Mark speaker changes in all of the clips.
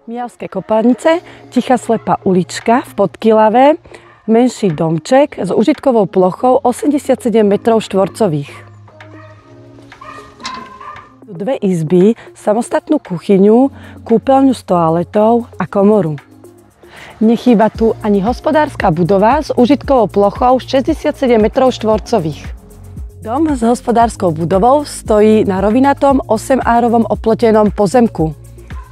Speaker 1: Mijavské Kopanice, tichá slepá ulička v Podkylave, menší domček s užitkovou plochou 87 m². Dve izby, samostatnú kuchyňu, kúpeľňu s toaletou a komoru. Nechýba tu ani hospodárska budova s užitkovou plochou 67 m². Dom s hospodárskou budovou stojí na rovinatom 8-árovom oplotenom pozemku.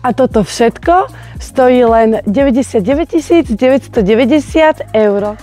Speaker 1: A toto všetko stojí len 99 990 eur.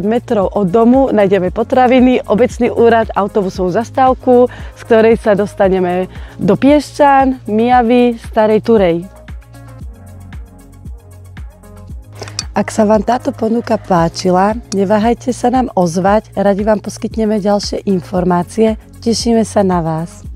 Speaker 1: Metrov od domu nájdeme potraviny, obecný úrad, autobusovú zastávku, z ktorej sa dostaneme do Piešťan, Mijavy, Starej Turej. Ak sa vám táto ponuka páčila, neváhajte sa nám ozvať, radi vám poskytneme ďalšie informácie, tešíme sa na vás.